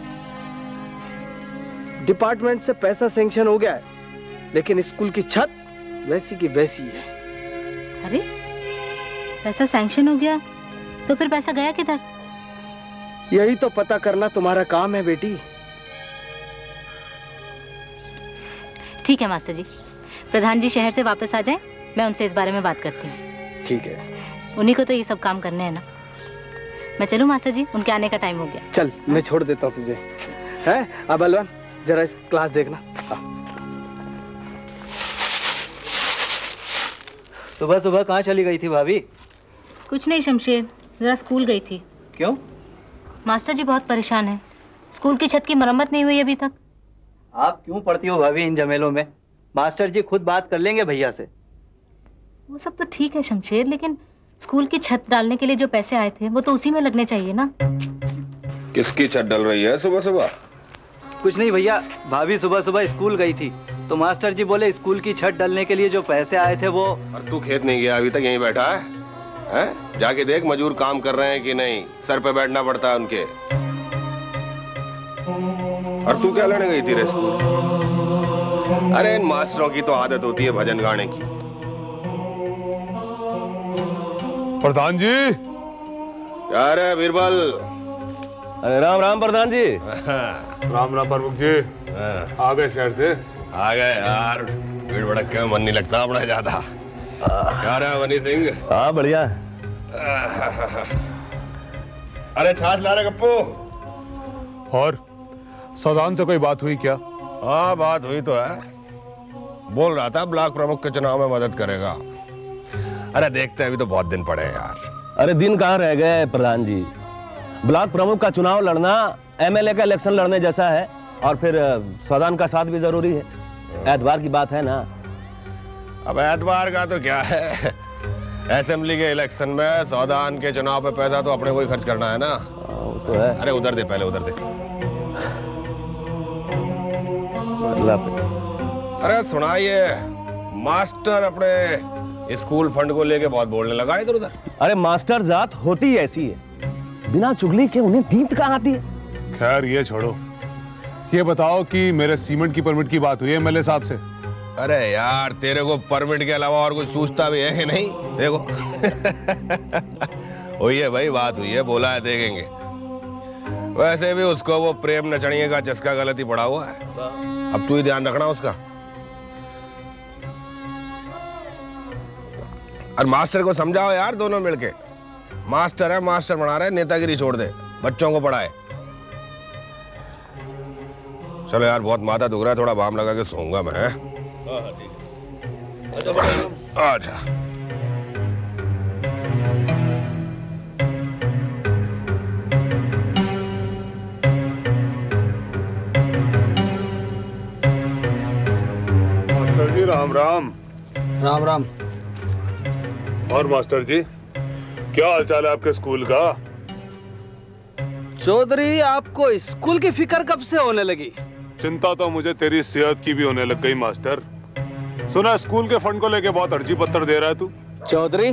डिपार्टमेंट से पैसा सैंक्शन हो गया है, लेकिन स्कूल की छत वैसी की वैसी है। अरे पैसा सैंक्शन हो गया तो फिर पैसा गया किधर? यही तो पता करना तुम्हारा काम है बेटी। ठीक है मास्टर जी, प्रधान जी शहर से वापस आ जाएं, मैं उनसे इस बारे में बात करती हूँ। ठीक है, उन्हीं को तो ये सब काम करने हैं ना। मैं चलूं मास्टर जी, उनके आने का टाइम हो गया। चल मैं छोड़ देता हूँ तुझे। है अब बलवान, जरा इस क्लास देखना। सुबह सुबह कहाँ चली गई थी भाभी? कुछ नहीं शमशेर, जरा स्कूल गई थी। क्यों? मास्टर जी बहुत परेशान है, स्कूल की छत की मरम्मत नहीं हुई अभी तक। आप क्यों पढ़ती हो भाभी इन झमेलों में? मास्टर जी खुद बात कर लेंगे भैया से। वो सब तो ठीक है शमशेर, लेकिन स्कूल की छत डालने के लिए जो पैसे आए थे वो तो उसी में लगने चाहिए ना। किसकी छत डल रही है सुबह सुबह? कुछ नहीं भैया, भाभी सुबह सुबह स्कूल गई थी तो मास्टर जी बोले स्कूल की छत डलने के लिए जो पैसे आए थे वो। और तू खेत नहीं गया, अभी तक यहीं बैठा है? हैं? जाके देख मजूर काम कर रहे हैं कि नहीं, सर पे बैठना पड़ता है उनके। और तू क्या लेने गई थी रे स्कूल? अरे इन मास्टरों की तो आदत होती है भजन गाने की। प्रधान जी। क्या रे बीरबल? अरे राम राम प्रधान जी। राम राम प्रमुख जी। आ गए शहर से? आ गए यार, भीड़ भड़क के मन नहीं लगता अपना ज्यादा। क्या रहा वनी सिंह? हाँ बढ़िया। अरे छाछ ला रहे गप्पू। और सौदान से कोई बात हुई क्या? हाँ बात हुई तो है, बोल रहा था ब्लॉक प्रमुख के चुनाव में मदद करेगा। अरे देखते हैं, अभी तो बहुत दिन पड़े हैं यार। अरे दिन कहाँ रह गए प्रधान जी, ब्लॉक प्रमुख का चुनाव लड़ना एमएलए का इलेक्शन लड़ने जैसा है, और फिर सौदान का साथ भी जरूरी है। एतवार की बात है ना। अब एतवार का तो क्या है, असेंबली के इलेक्शन में सौदान के चुनाव पे पैसा तो अपने को ही खर्च करना है ना। तो है। अरे उधर दे, पहले उधर दे। अरे सुनाइए, मास्टर अपने स्कूल फंड को लेके बहुत बोलने लगा इधर उधर। अरे मास्टर जात होती ऐसी है, बिना चुगली के उन्हें नींद कहाँ आती है। खैर ये छोड़ो, ये बताओ कि मेरे सीमेंट की परमिट की बात हुई है एमएलए साहब से? अरे यार, तेरे को परमिट के अलावा और कुछ सूझता भी है कि नहीं? देखो हुई है भाई, बात हुई है, बोला है देखेंगे। वैसे भी उसको वो प्रेम नचनिए का चस्का गलत ही पड़ा हुआ है। अब तू ही ध्यान रखना उसका। और मास्टर को समझाओ यार, दोनों मिलके। मास्टर है, मास्टर बना रहे, नेतागिरी छोड़ दे, बच्चों को पढ़ाए। चलो यार, बहुत माथा दुख रहा है, थोड़ा बाम लगा के सोऊंगा मैं। अच्छा मास्टर जी राम राम। राम राम। और मास्टर जी, क्या हालचाल है आपके स्कूल का? चौधरी, आपको स्कूल की फिक्र कब से होने लगी? चिंता तो मुझे तेरी सेहत की भी होने लग गई मास्टर। सुना स्कूल के फंड को लेके बहुत अर्जी पत्र दे रहा है तू। चौधरी,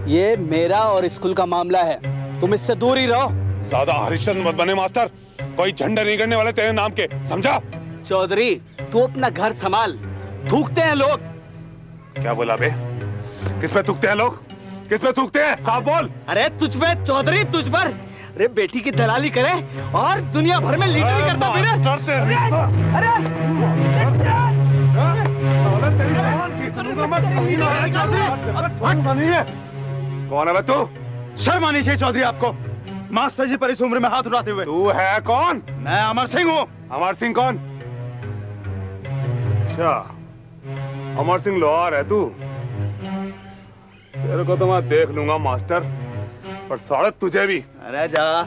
ये मेरा और स्कूल का मामला है, तुम इससे दूर ही रहो। ज्यादा हरिश्चंद्र मत बने मास्टर, कोई झंडा नहीं करने वाले तेरे नाम के, समझा? चौधरी, तू अपना घर संभाल, थूकते हैं लोग। क्या बोला बे? किस पे थूकते हैं लोग? किस पे थूकते हैं? साफ बोल। अरे तुझ पे चौधरी, तुझ पर। अरे बेटी की दलाली करे और दुनिया भर में लीडर करता फिरे। कौन है तू? शर्म आनी चाहिए चौधरी आपको, मास्टर जी पर इस उम्र में हाथ उठाते हुए। तू है कौन? मैं अमर सिंह हूँ। अमर सिंह कौन? अच्छा, अमर सिंह लोहार है तू? तेरे को तो मैं देख लूंगा मास्टर, पर साले तुझे भी। अरे जा।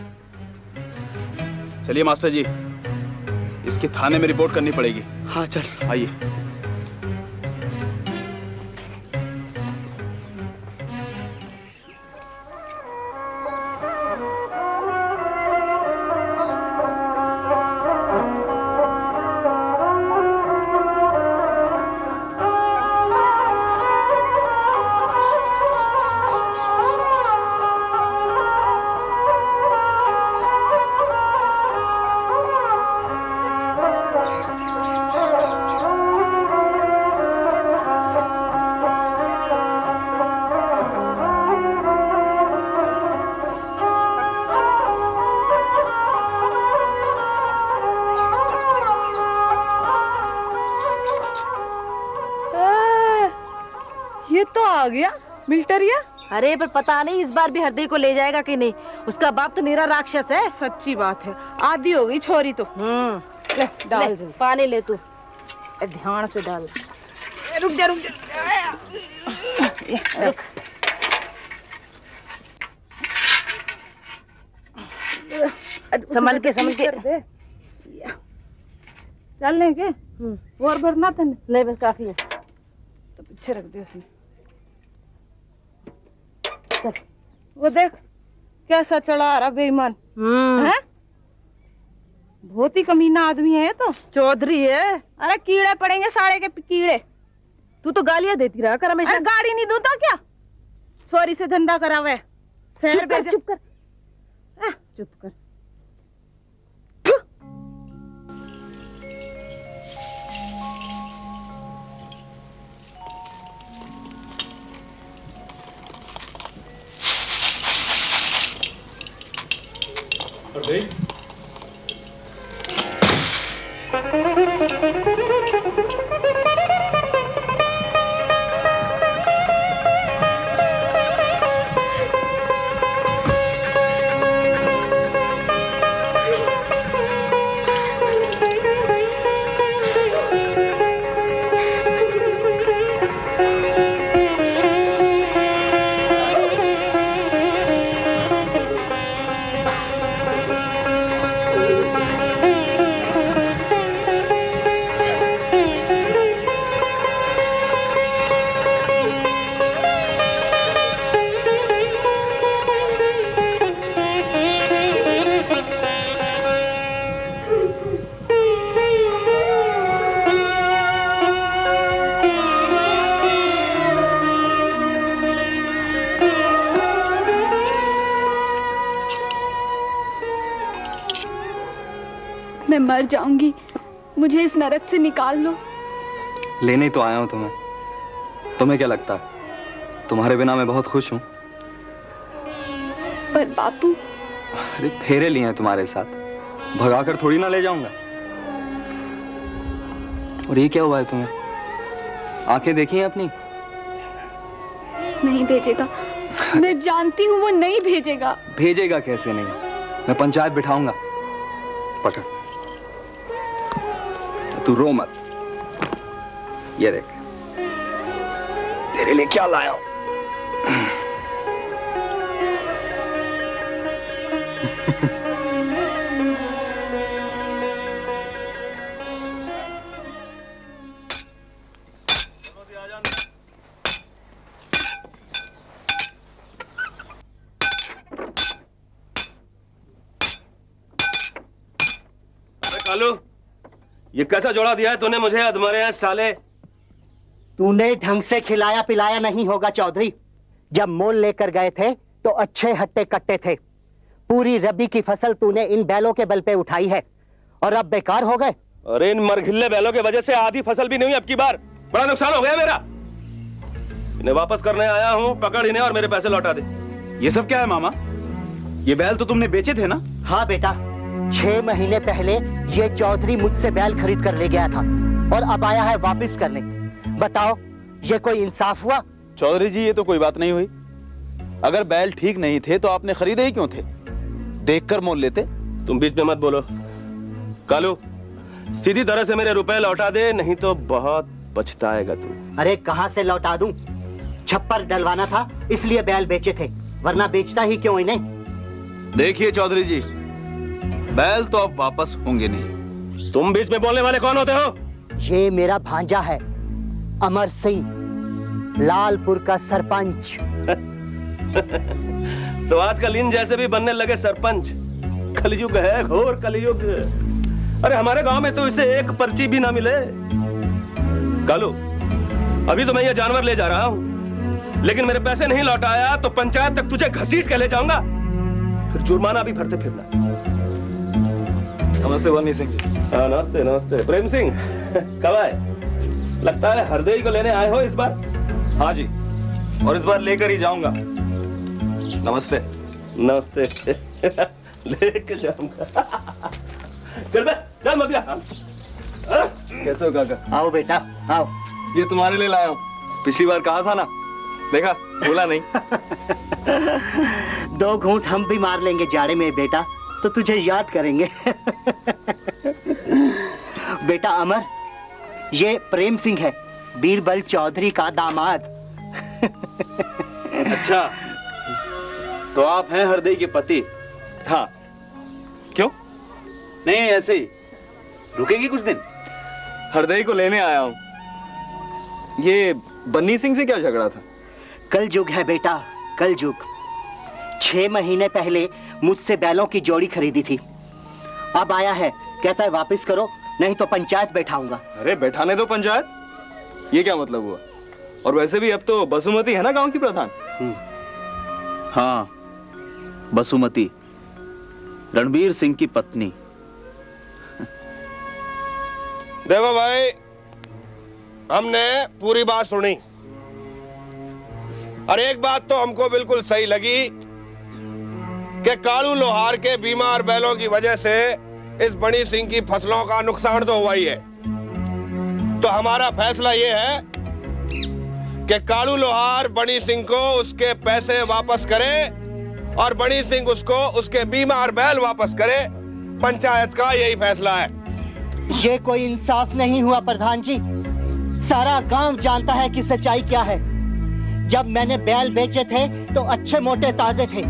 चलिए मास्टर जी, इसकी थाने में रिपोर्ट करनी पड़ेगी। हाँ चल, आइए। आ गया मिलिटरिया। अरे पर पता नहीं इस बार भी हरदे को ले जाएगा कि नहीं, उसका बाप तो निरा राक्षस है। सच्ची बात है, आधी हो गई छोरी तो। ले डाल ले, पानी ले तू, ध्यान से डाल। रुक जा रुक जा, संभल के चल लेंगे। और भरना था नहीं, बस काफी है, तो पीछे रख दे उसने। चल, वो देख कैसा चढ़ा रहा बेईमान है, बहुत ही कमीना आदमी है तो। चौधरी है, अरे कीड़े पड़ेंगे साड़े के कीड़े। तू तो गालियां देती रहा कर हमेशा। अरे गाड़ी नहीं दूं तो क्या, छोरी से धंधा करावे। शहर भेजे। चुप कर, चुप कर। मर जाऊंगी, मुझे इस नरक से निकाल लो। लेने तो आया हूं तुम्हें। तुम्हें क्या लगता है तुम्हारे बिना मैं बहुत खुश हूं? पर बापू। अरे फेरे लिए हैं तुम्हारे साथ, भगाकर थोड़ी ना ले जाऊंगा। और ये क्या हुआ है तुम्हें? आंखें देखी हैं अपनी? नहीं भेजेगा, मैं जानती हूँ वो नहीं भेजेगा। भेजेगा कैसे नहीं? मैं पंचायत बिठाऊंगा। पकड़, तू रो मत। ये देख तेरे लिए क्या लाया हूं। कालू, ये कैसा जोड़ा दिया है तूने मुझे तुम्हारे यहाँ साले? तूने ढंग से खिलाया पिलाया नहीं होगा चौधरी। जब मोल लेकर गए थे तो अच्छे हट्टे कट्टे थे। पूरी रबी की फसल तूने इन बैलों के बल पे उठाई है और अब बेकार हो गए। अरे इन मरघिल्ले बैलों की वजह से आधी फसल भी नहीं हुई अब की बार। बड़ा नुकसान हो गया मेरा। इन्हें वापस करने आया हूँ, पकड़ इन्हें और मेरे पैसे लौटा दे। ये सब क्या है मामा? ये बैल तो तुमने बेचे थे ना? हाँ बेटा, 6 महीने पहले ये चौधरी मुझसे बैल खरीद कर ले गया था और अब आया है वापस करने। बताओ, ये कोई इंसाफ हुआ? चौधरी जी, ये तो कोई बात नहीं हुई। अगर बैल ठीक नहीं थे तो आपने खरीदे ही क्यों थे? देखकर मोल लेते। तुम बीच में मत बोलो। कालू, सीधी तरह से मेरे रुपए लौटा दे, नहीं तो बहुत पछताएगा तू। अरे कहां से लौटा दूं? छप्पर डलवाना था इसलिए बैल बेचे थे, वरना बेचता ही क्यों इन्हें? देखिए चौधरी जी, बैल तो अब वापस होंगे नहीं। तुम बीच में बोलने वाले कौन होते हो? ये मेरा भांजा है, अमर सिंह, लालपुर का सरपंच। तो आजकल इन जैसे भी बनने लगे सरपंच। कलयुग है, घोर कलयुग। अरे हमारे गांव में तो इसे एक पर्ची भी ना मिले। कालू, अभी तो मैं ये जानवर ले जा रहा हूं, लेकिन मेरे पैसे नहीं लौटाया तो पंचायत तक तुझे घसीट के ले जाऊंगा, फिर जुर्माना भी भरते फिरना। नमस्ते बन्नी सिंह जी। हाँ नमस्ते नमस्ते। प्रेम सिंह कब आए? लगता है हरदेई को लेने आए हो इस बार। हाँ जी, और इस बार लेकर ही जाऊंगा। नमस्ते। नमस्ते। लेके जाऊंगा। चल बे, चल मत जा। कैसे हो काका? आओ बेटा आओ। ये तुम्हारे लिए लाया हूँ। पिछली बार कहा था ना, देखा, भूला नहीं। 2 घूंट हम भी मार लेंगे जाड़े में बेटा, तो तुझे याद करेंगे। बेटा अमर, ये प्रेम सिंह है, बीरबल चौधरी का दामाद। अच्छा, तो आप हैं हरदेई के पति? हाँ। क्यों? नहीं, ऐसे ही। रुकेगी कुछ दिन? हरदेई को लेने आया हूँ। ये बन्नी सिंह से क्या झगड़ा था? कल युग है बेटा, कल युग। 6 महीने पहले मुझसे बैलों की जोड़ी खरीदी थी, अब आया है, कहता है वापस करो नहीं तो पंचायत बैठाऊंगा। अरे बैठाने दो पंचायत, ये क्या मतलब हुआ? और वैसे भी अब तो बसुमती है ना गांव की प्रधान। हाँ, बसुमती, रणबीर सिंह की पत्नी। देखो भाई, हमने पूरी बात सुनी और एक बात तो हमको बिल्कुल सही लगी कि कालू लोहार के बीमार बैलों की वजह से इस बनी सिंह की फसलों का नुकसान तो हुआ ही है। तो हमारा फैसला यह है कि कालू लोहार बनी सिंह को उसके पैसे वापस करे और बनी सिंह उसको उसके बीमार बैल वापस करे। पंचायत का यही फैसला है। ये कोई इंसाफ नहीं हुआ प्रधान जी। सारा गांव जानता है कि सच्चाई क्या है। जब मैंने बैल बेचे थे तो अच्छे मोटे ताजे थे,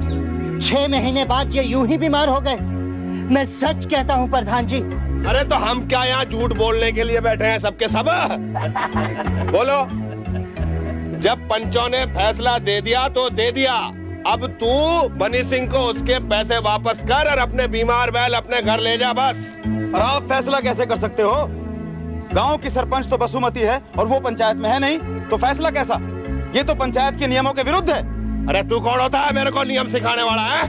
6 महीने बाद ये यूं ही बीमार हो गए। मैं सच कहता हूं प्रधान जी। अरे तो हम क्या यहाँ झूठ बोलने के लिए बैठे हैं सबके सब? बोलो, जब पंचों ने फैसला दे दिया तो दे दिया। अब तू बनी सिंह को उसके पैसे वापस कर और अपने बीमार बैल अपने घर ले जा बस। और आप फैसला कैसे कर सकते हो? गांव की सरपंच तो बसुमती है और वो पंचायत में है नहीं, तो फैसला कैसा? ये तो पंचायत के नियमों के विरुद्ध है। अरे तू कौन होता है मेरे को नियम सिखाने वाला है?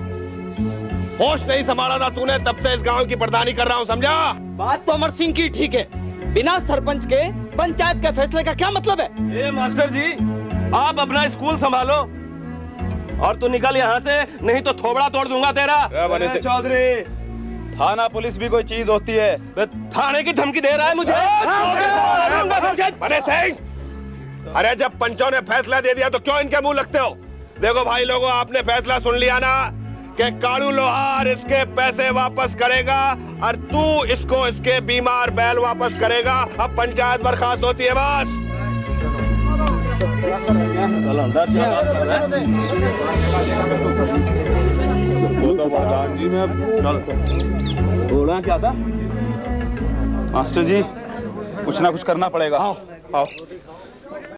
होश नहीं संभाला था तूने, तब से इस गांव की प्रधानी कर रहा हूं, समझा? बात तो अमर सिंह की ठीक है, बिना सरपंच के पंचायत के फैसले का क्या मतलब है? ए मास्टर जी, आप अपना स्कूल संभालो और तू निकल यहाँ से, नहीं तो थोबड़ा तोड़ दूंगा तेरा। चौधरी, थाना पुलिस भी कोई चीज होती है? थाने की धमकी दे रहा है मुझे। बने सिंह, अरे जब पंचों ने फैसला दे दिया तो क्यों इनके मुंह लगते हो? देखो भाई लोगों, आपने फैसला सुन लिया ना कि कालू लोहार इसके पैसे वापस करेगा और तू इसको इसके बीमार बैल वापस करेगा। अब पंचायत बर्खास्त होती है बस। बोला क्या था? मास्टर जी, कुछ ना कुछ करना पड़ेगा। आओ आओ।